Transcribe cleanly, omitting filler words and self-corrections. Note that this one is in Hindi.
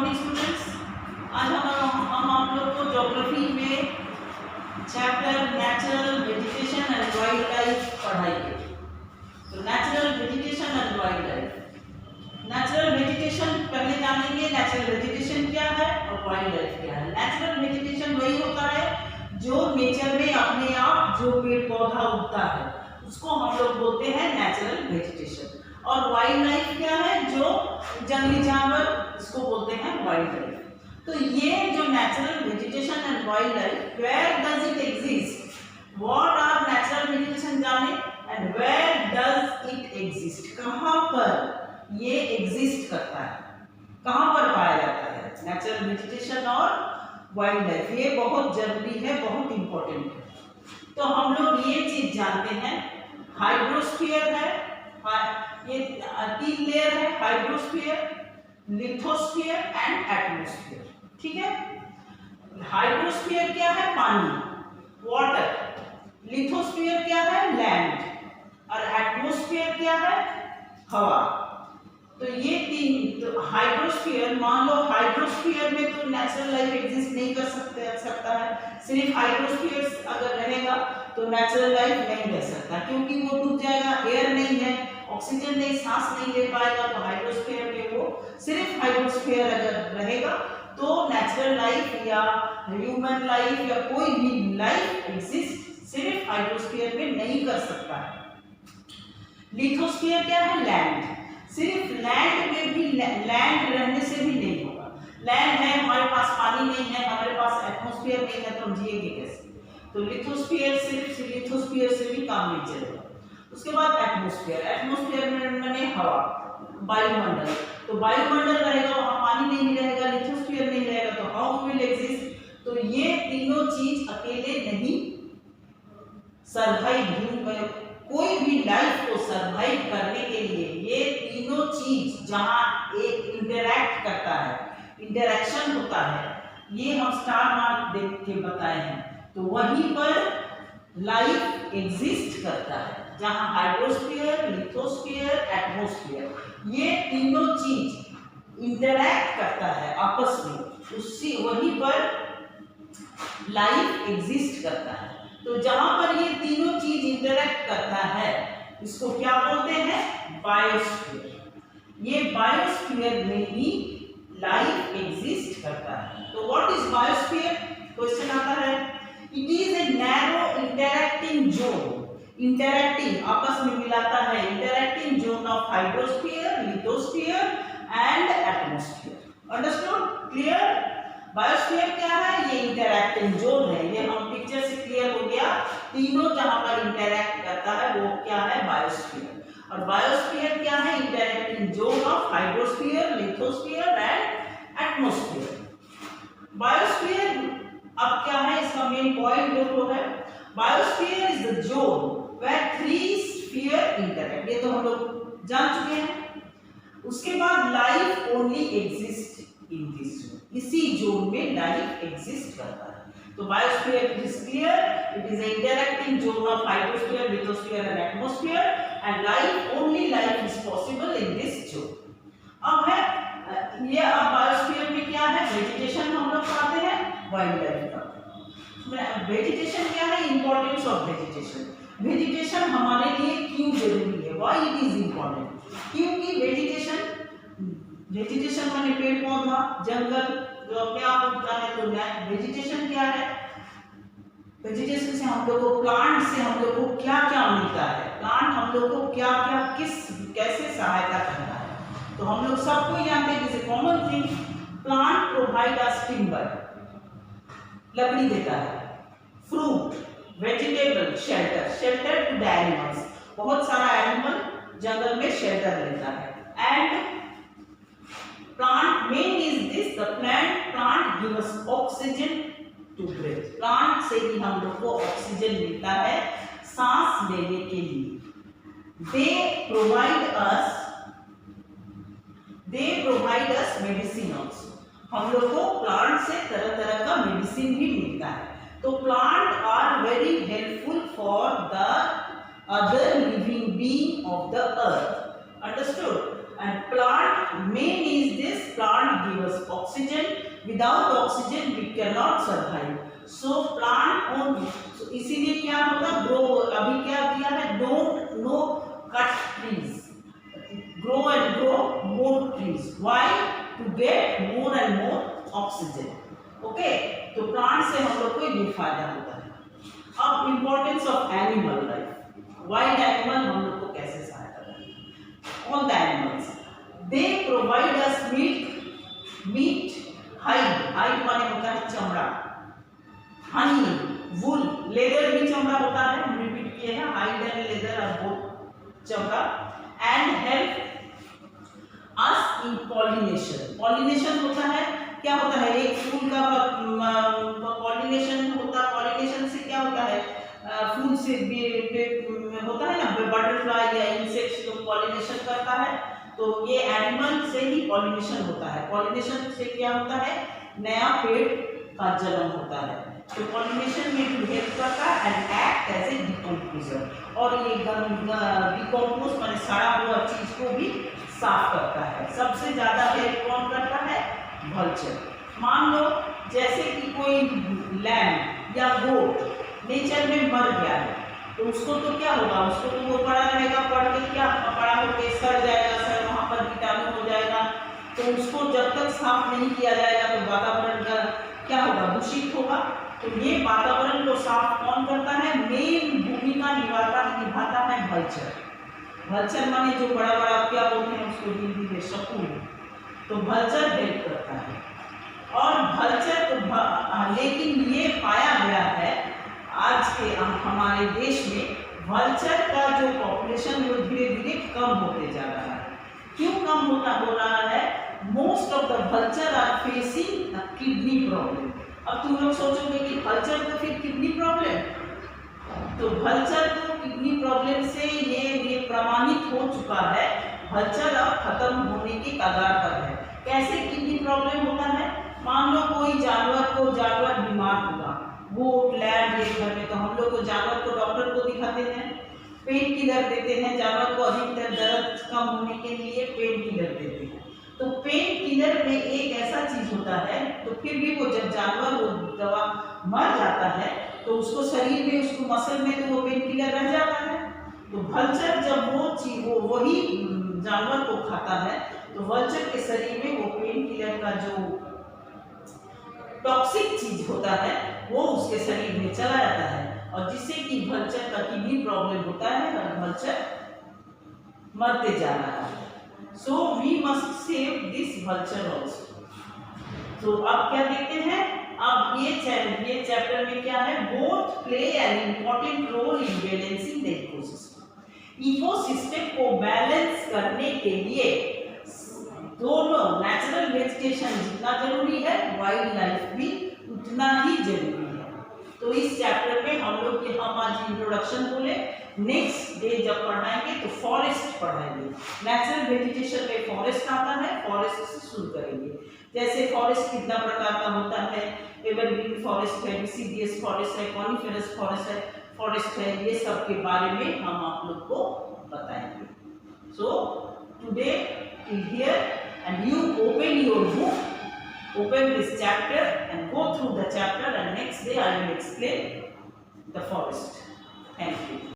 Morning students. आज हम आप लोग को ज्योग्राफी में chapter natural vegetation and wild life पढ़ाएंगे। तो natural vegetation and wild life, natural vegetation पहले जानेंगे। नेचुरल वेजिटेशन क्या है और वाइल्ड लाइफ क्या है। नेचुरल वेजिटेशन वही होता है जो नेचर में अपने आप जो पेड़ पौधा उगता है उसको हम लोग बोलते हैं नेचुरल वेजिटेशन। और वाइल्ड लाइफ क्या है, जो जंगली जानवर, इसको बोलते हैं वाइल्ड लाइफ। तो ये जो natural vegetation and wild life, where does it exist, what are natural vegetation जाने, and where does it exist, कहां पर ये एग्जिस्ट करता है, कहां पर पाया जाता है नेचुरल वेजिटेशन और वाइल्ड लाइफ। ये बहुत जरूरी है, बहुत इंपॉर्टेंट है। तो हम लोग ये चीज जानते हैं, हाइड्रोस्फीयर है, ये 3 लेयर है, हाइड्रोस्फीयर, लिथोस्फीयर एंड एटमॉस्फेयर। ठीक है, हाइड्रोस्फीयर क्या है, पानी, वाटर। लिथोस्फीयर क्या है, लैंड। और एटमॉस्फेयर क्या है, हवा। तो ये 3, तो हाइड्रोस्फीयर, मान लो हाइड्रोस्फीयर में तो नेचुरल लाइफ एग्जिस्ट नहीं कर सकता है। सिर्फ हाइड्रोस्फीयर अगर रहेगा तो नेचुरल लाइफ नहीं रह सकता, क्योंकि वो डूब जाएगा, एयर नहीं है, ऑक्सीजन नहीं, सांस नहीं ले पाएगा। तो हाइड्रोस्फीयर में वो सिर्फ हाइड्रोस्फीयर अगर रहेगा तो नेचुरल लाइफ या ह्यूमन लाइफ या कोई भी लाइफ एग्जिस्ट सिर्फ हाइड्रोस्फीयर में नहीं कर सकता है। लिथोस्फीयर क्या है, लैंड। सिर्फ लैंड में भी, लैंड रहने से भी नहीं होगा। लैंड है, हमारे पास पानी नहीं है, हमारे पास एटमॉस्फेयर नहीं है, तो हम जिएंगे कैसे। तो लिथोस्फीयर, सिर्फ लिथोस्फीयर से भी काम नहीं चलेगा। उसके बाद एटमॉस्फेयर, एटमॉस्फेयर में माने हवा, वायुमंडल। तो वायुमंडल रहेगा, वहां पानी नहीं रहेगा, लिथोस्फीयर नहीं रहेगा, तो हाउ विल एग्जिस्ट। तो ये तीनों चीज अकेले नहीं सरवाइव, कोई भी लाइफ को सरवाइव करने के लिए ये तीनों चीज जहां एक इंटरैक्ट करता है, इंटरैक्शन होता है, ये हम स्टार मार्क देख के बताए हैं। तो वहीं पर लाइफ एग्जिस्ट करता है, जहां हाइड्रोस्फीयर, लिथोस्फीयर, एटमॉस्फेयर, ये तीनों चीज इंटरैक्ट करता है आपस में, उससे वहीं पर लाइफ एग्जिस्ट करता है। तो जहां पर ये तीनों चीज इंटरैक्ट करता है इसको क्या बोलते हैं, बायोस्फीयर। ये बायोस्फीयर में ही लाइफ एग्जिस्ट करता है। तो व्हाट इज बायोस्फीयर, क्वेश्चन आता है। It is a narrow interacting zone, interacting आपस में मिलाता है, interacting zone of hydrosphere, lithosphere and atmosphere. Understood, clear. Biosphere क्या है, ये इंटरैक्टिंग जोन है, ये हम पिक्चर से क्लियर हो गया। तीनों जहां पर इंटरैक्ट करता है वो क्या है, बायोस्फीयर। और बायोस्फीयर क्या है, interacting zone of hydrosphere, lithosphere and atmosphere. Biosphere अब क्या है, इसका मेन पॉइंट जो है, biosphere is the zone where 3 sphere interact. ये तो हम लोग जान चुके हैं। उसके बाद life only exist in this zone, इसी जोन में लाइफ एग्जिस्ट करता है। तो biosphere is clear, it is interacting zone of hydrosphere, lithosphere and atmosphere, and life only life is possible in this zone. अब है ये, अब बायोस्फीयर में क्या है, वेजिटेशन हम लोग पढ़ते हैं, वाइल्ड लाइफ का। वेजिटेशन क्या है, इंपॉर्टेंस ऑफ वेजिटेशन। वेजिटेशन हमारे लिए क्यों जरूरी है, व्हाई इट इज इंपॉर्टेंट, क्योंकि वेजिटेशन माने पेड़ पौधा, जंगल जो अपने आप उगता है। तो वेजिटेशन क्या है, वेजिटेशन से हम लोग को, प्लांट से हम लोग को क्या क्या मिलता है, प्लांट हम लोग को क्या क्या कैसे सहायता करता है। तो हम लोग सबको जानते हैं, जैसे common thing, plant provide us timber, लकड़ी देता है, fruit, vegetable, shelter to the animals, बहुत सारा एनिमल जंगल में शेल्टर लेता है। And plant main is this, the plant give us oxygen to breathe. Plant से ही हम लोग को ऑक्सीजन मिलता है सांस लेने के लिए। दे प्रोवाइड अस मेडिसिन ऑल्सो, हम लोग को प्लांट से तरह तरह का मेडिसिन भी मिलता है। तो plant are very helpful for the other living being of the earth. Understood. And plant main is this, plant give us oxygen oxygen, without oxygen we can not survive. So plant only, इसीलिए क्या होगा, ग्रो, अभी क्या दिया है, don't no cut trees, grow and grow more trees. Why? To get more and more oxygen. Okay? तो प्लांट से हम लोग को ये फायदा होता है। अब importance of animal life, wild animal हम लोग को कैसे सहायता करेंगे। All the animals they provide us milk, meat, hide, hide माने होता है चमड़ा, हनी, वुल, लेदर भी चमड़ा होता है, हम रिपीट किए हैं, hide and leather are both चमड़ा, and help us in pollination. Pollination होता है, क्या होता है, एक फूल का पॉलिनेशन होता है, पॉलिनेशन से क्या होता है, फूल से होता है ना, बटरफ्लाई या इंसेक्ट्स जो पॉलिनेशन करता है, तो ये एनिमल से ही पॉलिनेशन होता है। पॉलिनेशन से क्या होता है, नया पेड़ का जन्म होता है। तो पॉलिनेशन में भी हेल्प करता है and act as a decomposer, और ये डिकम्पोज माने सड़ा हुआ चीज को भी साफ करता है। सबसे ज्यादा हेल्प कौन करता है, वल्चर। मान लो जैसे कि कोई लैम्ब या गोट नेचर में मर गया है, तो उसको तो क्या होगा, उसको तो वो पड़ा रहेगा, पड़ के क्या पड़ा होकर सड़ जाएगा, सर वहां पर कीटाणु हो जाएगा, तो उसको जब तक साफ नहीं किया जाएगा तो वातावरण का क्या होगा, दूषित होगा। तो ये वातावरण को साफ कौन करता है, मेन भूमिका निभाता है वल्चर। वल्चर माने जो बड़ा बड़ा क्या बोलते हैं उसको हिंदी में शकूर, तो वल्चर हेल्प करता है। और वल्चर तो लेकिन ये पाया गया है आज के हमारे देश में वल्चर का जो पॉपुलेशन वो धीरे धीरे कम होते जा रहा है। क्यों कम हो रहा है, most of the vulture are facing kidney problem. अब तुम लोग सोचोगे कि वल्चर तो फिर किडनी प्रॉब्लम, तो वल्चर तो किडनी प्रॉब्लम से ये प्रमाणित हो चुका है, वल्चर अब खत्म होने के कगार पर है। कैसे किडनी प्रॉब्लम होता है, मान लो कोई जानवर बीमार हुआ, वो लैब ये घर में, तो हम लोग को जानवर को डॉक्टर को दिखाते हैं, पेन किलर देते हैं, जानवर को अधिकतर दर्द कम होने के लिए पेन किलर देते हैं। तो पेन किलर में एक ऐसा चीज होता है, तो फिर भी वो जब जानवर वो दवा मर जाता है तो उसको शरीर में, उसको मसल में तो वो पेन किलर रह जाता है। तो वल्चर जब वो चीज वही जानवर को खाता है, तो वल्चर के शरीर में वो पेन किलर का जो टॉक्सिक चीज होता है वो उसके शरीर में चला जाता है, और जिससे कि वल्चर का किडनी प्रॉब्लम होता है और वल्चर मरते जा रहा है। So we must save this vulture also. तो अब क्या देखते हैं, अब ये चैप्टर में क्या है, both play an important role in balancing the ecosystem। Ecosystem को बैलेंस करने के लिए दोनों नेचुरल वेजिटेशन जितना जरूरी है, वाइल्ड लाइफ भी उतना ही जरूरी है। तो इस चैप्टर में हम लोग हम आज इंट्रोडक्शन बोले, नेक्स्ट डे जब पढ़ाएंगे तो फॉरेस्ट पढ़ाएंगे। नेचुरल वेजिटेशन में फॉरेस्ट आता है, फॉरेस्ट से शुरू करेंगे। जैसे फॉरेस्ट कितना प्रकार का होता है, एवरग्रीन फॉरेस्ट है, डिसीडियस फॉरेस्ट है, कॉनिफेरस फॉरेस्ट है, ये सब के बारे में हम आप लोग को बताएंगे। So today till here and you open your book, open this chapter and go through the chapter, and next day I will explain the forest.